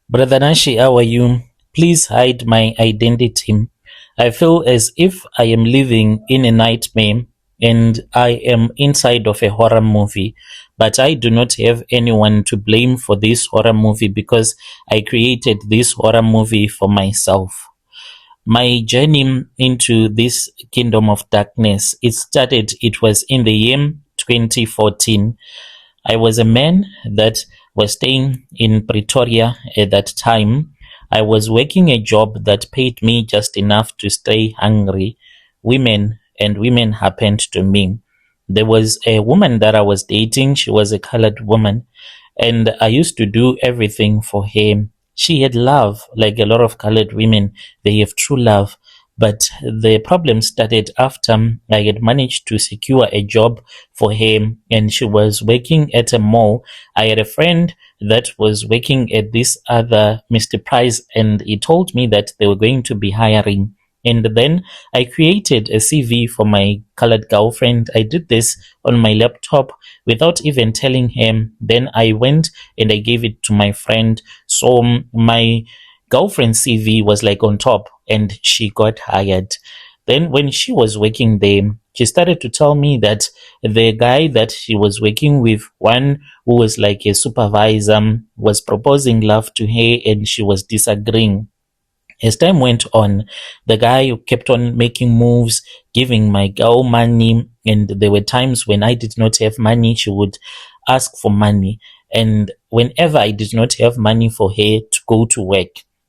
Brother Nashi, how are you? Please hide my identity. I feel as if I am living in a nightmare and I am inside of a horror movie, but I do not have anyone to blame for this horror movie because I created this horror movie for myself. My journey into this kingdom of darkness, it was in the year 2014. I was a man that was staying in Pretoria at that time. I was working a job that paid me just enough to stay hungry. Women happened to me. There was a woman that I was dating. She was a colored woman, and I used to do everything for her. She had love, like a lot of colored women, they have true love. But the problem started after I had managed to secure a job for her, and she was working at a mall. I had a friend that was working at this other Mr. Price, and he told me that they were going to be hiring. And then I created a CV for my colored girlfriend. I did this on my laptop without even telling him. Then I went and I gave it to my friend. So my girlfriend's CV was like on top and she got hired. Then when she was working there, she started to tell me that the guy that she was working with, one who was like a supervisor, was proposing love to her and she was disagreeing. As time went on, the guy kept on making moves, giving my girl money, and there were times when I did not have money, she would ask for money. And whenever I did not have money for her to go to work,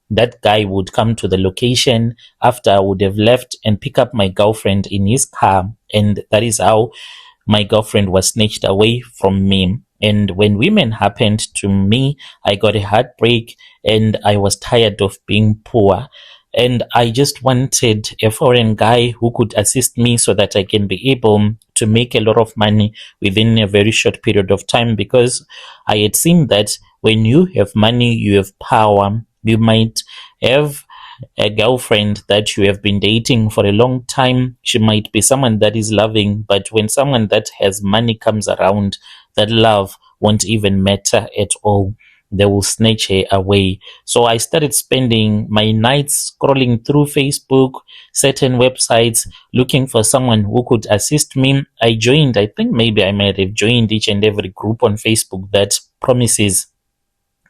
that guy would come to the location after I would have left and pick up my girlfriend in his car. And that is how my girlfriend was snatched away from me. And when women happened to me, I got a heartbreak and I was tired of being poor. And I just wanted a foreign guy who could assist me so that I can be able to make a lot of money within a very short period of time, because I had seen that when you have money, you have power. You might have a girlfriend that you have been dating for a long time. She might be someone that is loving, but when someone that has money comes around, that love won't even matter at all. They will snatch her away. So I started spending my nights scrolling through Facebook, certain websites, looking for someone who could assist me. I think maybe I might have joined each and every group on Facebook that promises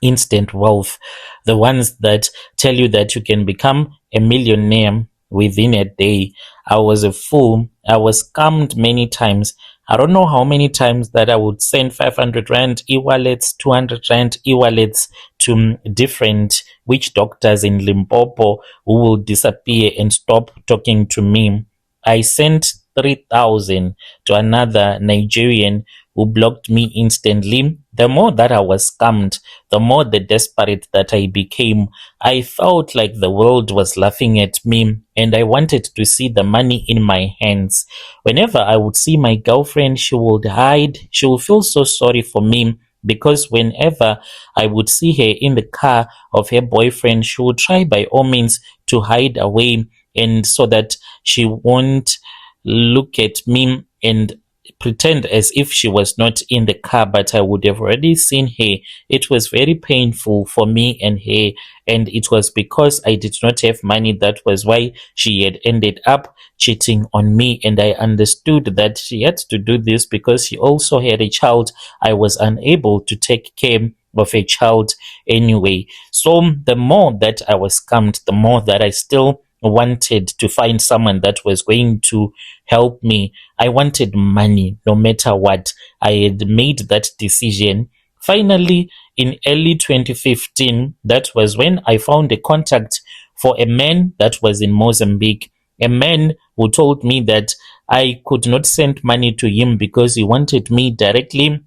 instant wealth, the ones that tell you that you can become a millionaire within a day. I was a fool. I was scammed many times. I don't know how many times that I would send 500 Rand e-wallets, 200 Rand e-wallets to different witch doctors in Limpopo who will disappear and stop talking to me. I sent 3,000 to another Nigerian who blocked me instantly. The more that I was scammed, the more the desperate that I became. I felt like the world was laughing at me and I wanted to see the money in my hands. Whenever I would see my girlfriend, she would hide. She would feel so sorry for me, because whenever I would see her in the car of her boyfriend, she would try by all means to hide away, and so that she won't look at me and pretend as if she was not in the car, but I would have already seen her. It was very painful for me and her, and it was because I did not have money. That was why she had ended up cheating on me, and I understood that she had to do this because she also had a child. I was unable to take care of a child anyway. So the more that I was scammed, the more that I still wanted to find someone that was going to help me. I wanted money no matter what. I had made that decision. Finally, in early 2015, that was when I found a contact for a man that was in Mozambique, a man who told me that I could not send money to him because he wanted me directly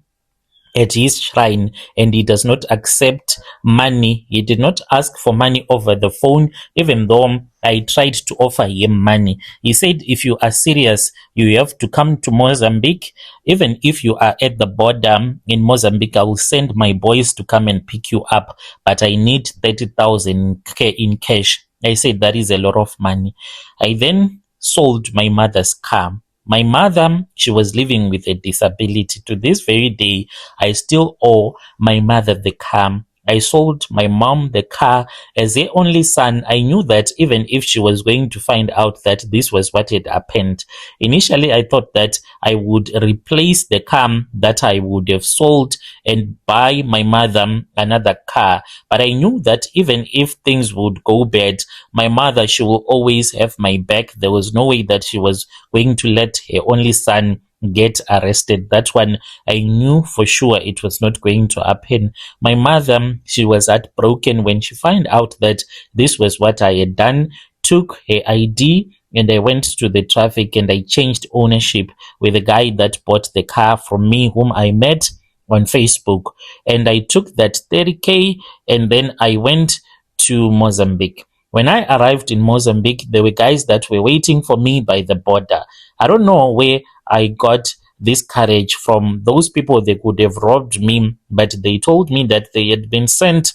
at his shrine and he does not accept money. He did not ask for money over the phone, even though I tried to offer him money. He said, if you are serious, you have to come to Mozambique. Even if you are at the border in Mozambique, I will send my boys to come and pick you up, but I need 30,000 in cash. I said, that is a lot of money. I then sold my mother's car. My mother, she was living with a disability. To this very day, I still owe my mother the car. I sold my mom the car as the only son. I knew that even if she was going to find out that this was what had happened, initially I thought that I would replace the car that I would have sold and buy my mother another car. But I knew that even if things would go bad, my mother, she will always have my back. There was no way that she was going to let her only son get arrested. That one, I knew for sure it was not going to happen. My mother, she was heartbroken when she found out that this was what I had done, took her ID, and I went to the traffic and I changed ownership with the guy that bought the car from me, whom I met on Facebook. And I took that 30K and then I went to Mozambique. When I arrived in Mozambique, there were guys that were waiting for me by the border. I don't know where I got this courage from. Those people, they could have robbed me, but they told me that they had been sent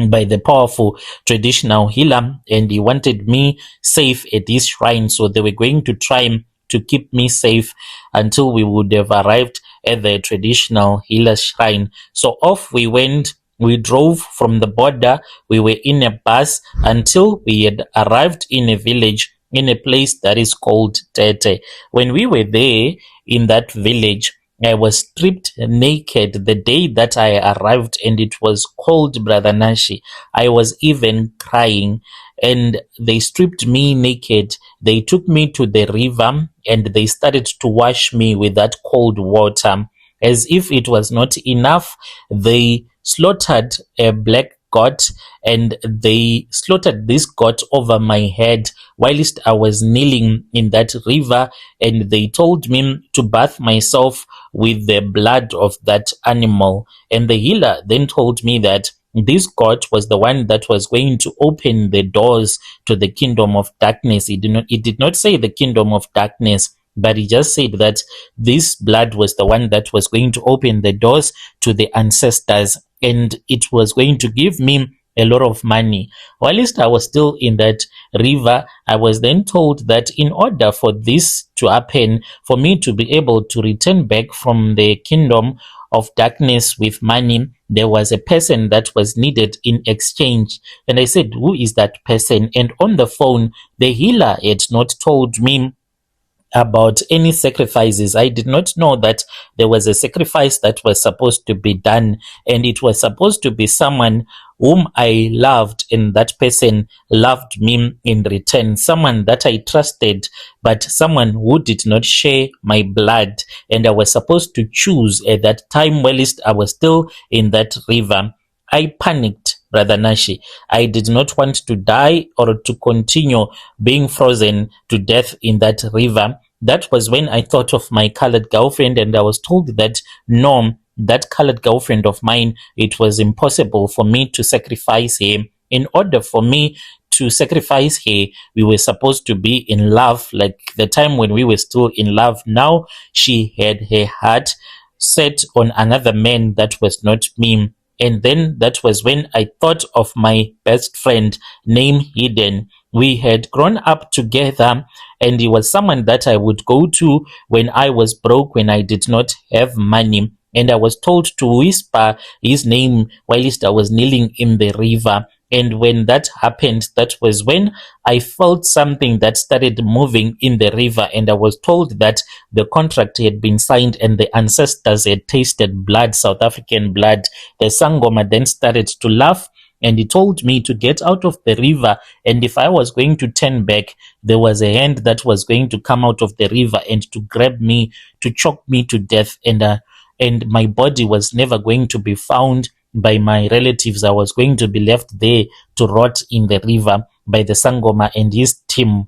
by the powerful traditional healer and he wanted me safe at his shrine. So they were going to try to keep me safe until we would have arrived at the traditional healer's shrine. So off we went. We drove from the border. We were in a bus until we had arrived in a village, in a place that is called Tete. When we were there in that village, I was stripped naked the day that I arrived, and it was cold, Brother Nashi. I was even crying, and they stripped me naked. They took me to the river, and they started to wash me with that cold water. As if it was not enough, they slaughtered a black goat, and they slaughtered this goat over my head whilst I was kneeling in that river, and they told me to bath myself with the blood of that animal. And the healer then told me that this God was the one that was going to open the doors to the kingdom of darkness. It did not say the kingdom of darkness, but he just said that this blood was the one that was going to open the doors to the ancestors, and it was going to give me a lot of money. Whilst I was still in that river, I was then told that in order for this to happen, for me to be able to return back from the kingdom of darkness with money, there was a person that was needed in exchange. And I said, who is that person? And on the phone, the healer had not told me about any sacrifices. I did not know that there was a sacrifice that was supposed to be done, and it was supposed to be someone whom I loved, and that person loved me in return. Someone that I trusted, but someone who did not share my blood. And I was supposed to choose at that time whilst I was still in that river. I panicked, Brother Nashi. I did not want to die or to continue being frozen to death in that river. That was when I thought of my colored girlfriend, and I was told that no, that colored girlfriend of mine, it was impossible for me to sacrifice her. In order for me to sacrifice her, we were supposed to be in love, like the time when we were still in love. Now she had her heart set on another man that was not me. And then that was when I thought of my best friend named Eden. We had grown up together, and he was someone that I would go to when I was broke, when I did not have money. And I was told to whisper his name whilst I was kneeling in the river. And when that happened, that was when I felt something that started moving in the river. And I was told that the contract had been signed and the ancestors had tasted blood, South African blood. The Sangoma then started to laugh, and he told me to get out of the river. And if I was going to turn back, there was a hand that was going to come out of the river and to grab me, to choke me to death. And my body was never going to be found by my relatives. I was going to be left there to rot in the river by the Sangoma and his team.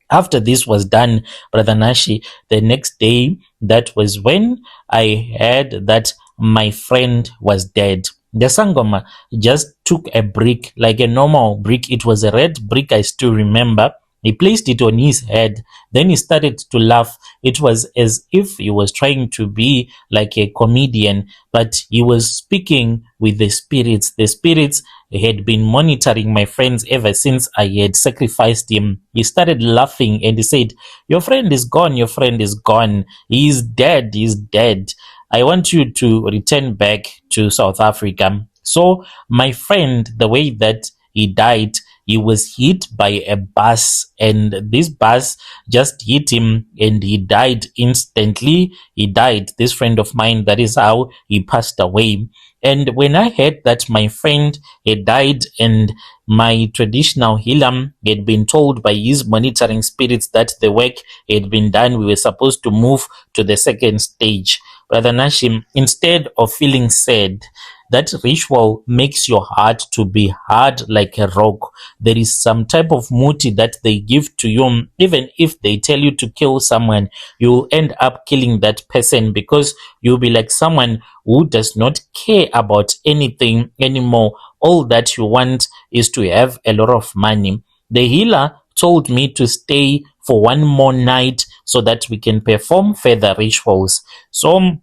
After this was done, Brother Nashi, the next day, that was when I heard that my friend was dead. The Sangoma just took a brick, like a normal brick. It was a red brick, I still remember. He placed it on his head. Then he started to laugh. It was as if he was trying to be like a comedian, but he was speaking with the spirits. The spirits had been monitoring my friends ever since I had sacrificed him. He started laughing and he said, "Your friend is gone. Your friend is gone. He is dead. He is dead. I want you to return back to South Africa." So my friend, the way that he died, he was hit by a bus, and this bus just hit him and he died instantly. He died. This friend of mine, that is how he passed away. And when I heard that my friend had died and my traditional healer had been told by his monitoring spirits that the work had been done, we were supposed to move to the second stage. Brother Nashim, instead of feeling sad, that ritual makes your heart to be hard like a rock. There is some type of muti that they give to you. Even if they tell you to kill someone, you'll end up killing that person because you'll be like someone who does not care about anything anymore. All that you want is to have a lot of money. The healer told me to stay for one more night so that we can perform further rituals. So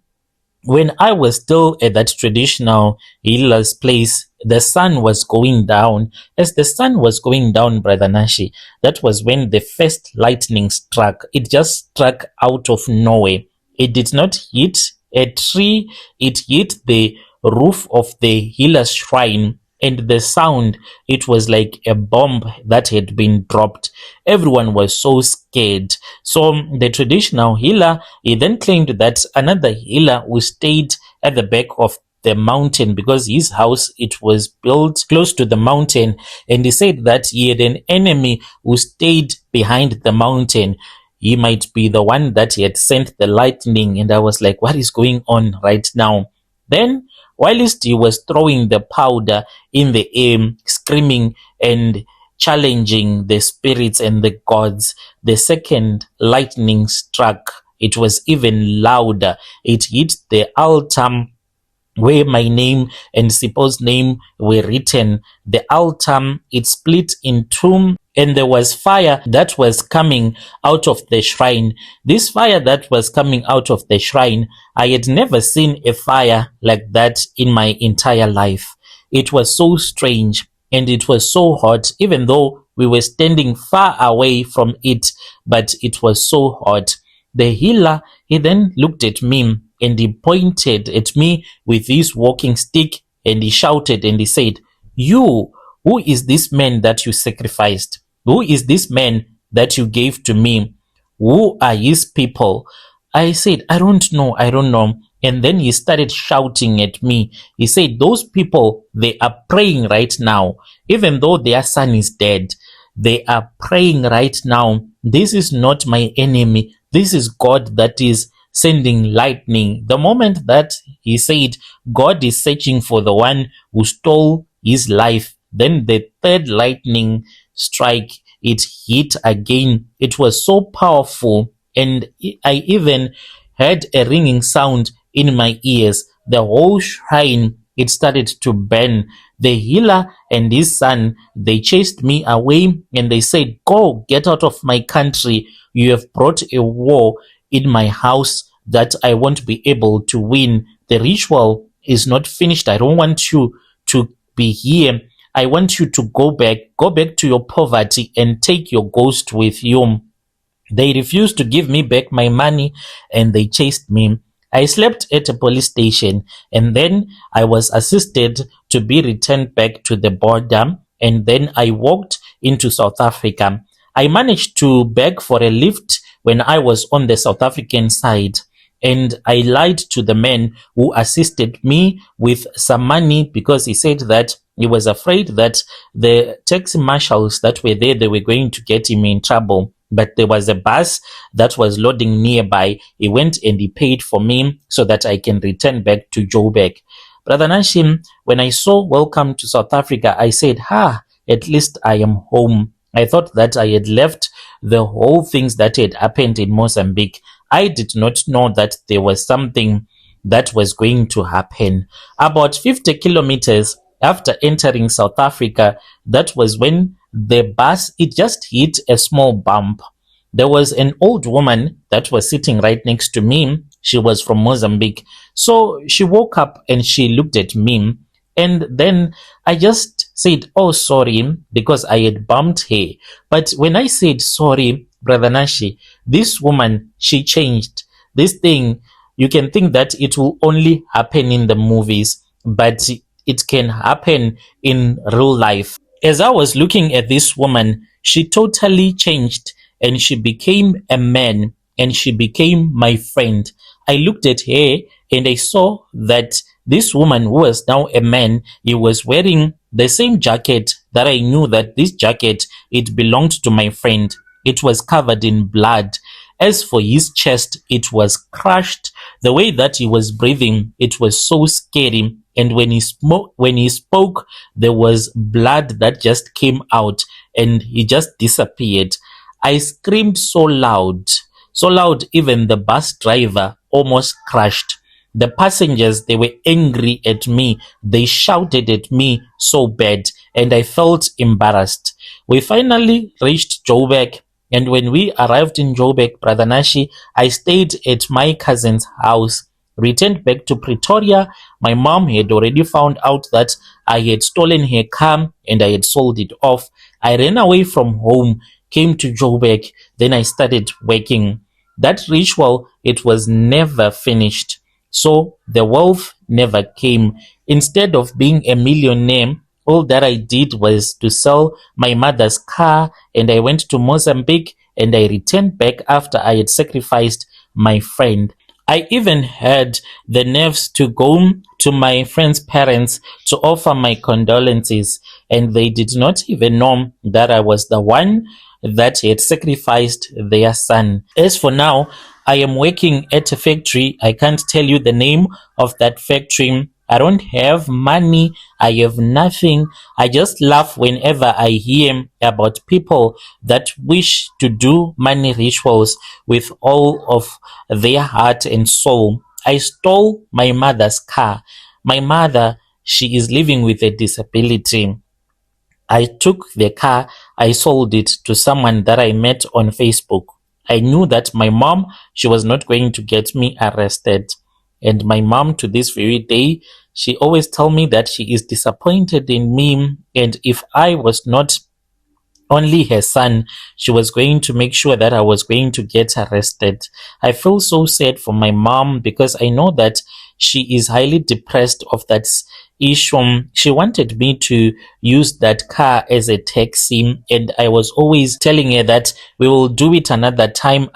when I was still at that traditional healer's place, the sun was going down. As the sun was going down, Brother Nashi, that was when the first lightning struck. It just struck out of nowhere. It did not hit a tree, it hit the roof of the healer's shrine. And the sound, it was like a bomb that had been dropped. Everyone was so scared. So the traditional healer, he then claimed that another healer who stayed at the back of the mountain, because his house, it was built close to the mountain, and he said that he had an enemy who stayed behind the mountain. He might be the one that he had sent the lightning. And I was like, what is going on right now? Then whilst he was throwing the powder in the air, screaming and challenging the spirits and the gods, the second lightning struck. It was even louder. It hit the altar where my name and Sipo's name were written. The altar, it split in two, and there was fire that was coming out of the shrine. This fire that was coming out of the shrine, I had never seen a fire like that in my entire life. It was so strange and it was so hot, even though we were standing far away from it, but it was so hot. The healer, he then looked at me and he pointed at me with his walking stick and he shouted and he said, "You, who is this man that you sacrificed? Who is this man that you gave to me? Who are his people?" I said, I don't know. And then he started shouting at me. He said, "Those people, they are praying right now. Even though their son is dead, they are praying right now. This is not my enemy. This is God that is sending lightning." The moment that he said God is searching for the one who stole his life, then the third lightning strike, it hit again. It was so powerful, and I even heard a ringing sound in my ears. The whole shrine, it started to burn. The healer and his son, they chased me away and they said, "Go, get out of my country. You have brought a war in my house that I won't be able to win. The ritual is not finished. I don't want you to be here. I want you to go back to your poverty and take your ghost with you." They refused to give me back my money and they chased me. I slept at a police station and then I was assisted to be returned back to the border, and then I walked into South Africa. I managed to beg for a lift when I was on the South African side, and I lied to the man who assisted me with some money because he said that he was afraid that the taxi marshals that were there, they were going to get him in trouble. But there was a bus that was loading nearby. He went and he paid for me so that I can return back to Joburg. Brother Nashim, when I saw "Welcome to South Africa," I said, at least I am home. I thought that I had left the whole things that had happened in Mozambique. I did not know that there was something that was going to happen. About 50 kilometers after entering South Africa, that was when the bus, it just hit a small bump. There was an old woman that was sitting right next to me. She was from Mozambique. So she woke up and she looked at me. And then I just said, "Oh, sorry," because I had bumped her. But when I said sorry, Brother Nashi, this woman, she changed. This thing, you can think that it will only happen in the movies, but it can happen in real life. As I was looking at this woman, she totally changed and she became a man and she became my friend. I looked at her and I saw that this woman who was now a man, he was wearing the same jacket that I knew that this jacket, it belonged to my friend. It was covered in blood. As for his chest, it was crushed. The way that he was breathing, it was so scary. And when he spoke, there was blood that just came out and he just disappeared. I screamed so loud, even the bus driver almost crashed. The passengers, they were angry at me. They shouted at me so bad, and I felt embarrassed. We finally reached Joburg, and when we arrived in Joburg, Brother Nashi, I stayed at my cousin's house. Returned back to Pretoria, my mom had already found out that I had stolen her car and I had sold it off. I ran away from home, came to Joburg, then I started working. That ritual, it was never finished. So the wealth never came. Instead of being a millionaire, all that I did was to sell my mother's car, and I went to Mozambique and I returned back after I had sacrificed my friend. I even had the nerves to go to my friend's parents to offer my condolences, and they did not even know that I was the one that had sacrificed their son. As for now, I am working at a factory. I can't tell you the name of that factory. I don't have money. I have nothing. I just laugh whenever I hear about people that wish to do money rituals with all of their heart and soul. I stole my mother's car. My mother, she is living with a disability. I took the car, I sold it to someone that I met on Facebook. I knew that my mom, she was not going to get me arrested. And my mom, to this very day, she always tell me that she is disappointed in me. And if I was not only her son, she was going to make sure that I was going to get arrested. I feel so sad for my mom because I know that she is highly depressed of that issue. She wanted me to use that car as a taxi, and I was always telling her that we will do it another time,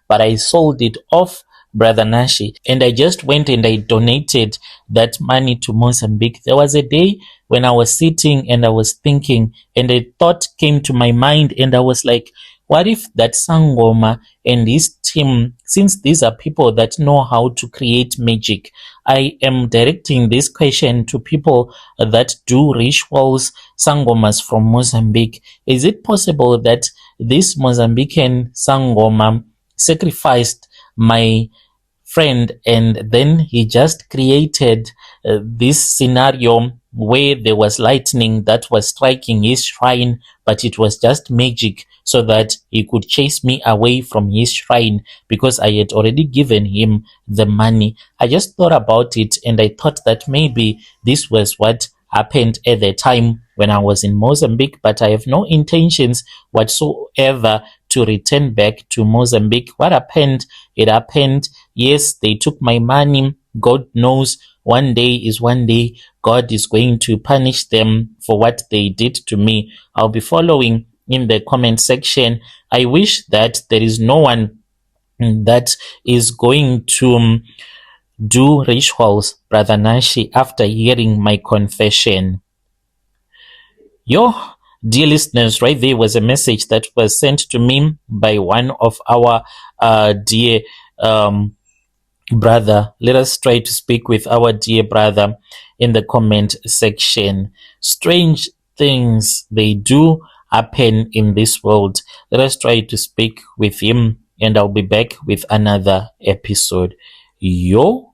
but I sold it off, Brother Nashi, and I just went and I donated that money to Mozambique. There was a day when I was sitting and I was thinking, and a thought came to my mind, and I was like, what if that Sangoma and his team, since these are people that know how to create magic, I am directing this question to people that do rituals, Sangomas from Mozambique. Is it possible that this Mozambican Sangoma sacrificed my friend and then he just created this scenario where there was lightning that was striking his shrine, but it was just magic so that he could chase me away from his shrine because I had already given him the money. I just thought about it and I thought that maybe this was what happened at the time when I was in Mozambique, but I have no intentions whatsoever to return back to Mozambique. What happened? It happened. Yes, they took my money. God knows one day is one day. God is going to punish them for what they did to me. I'll be following in the comment section. I wish that there is no one that is going to do rituals, Brother Nashi, after hearing my confession. Yo, dear listeners, right there was a message that was sent to me by one of our dear brother. Let us try to speak with our dear brother in the comment section. Strange things, they do happen in this world. Let us try to speak with him, and I'll be back with another episode. Yo.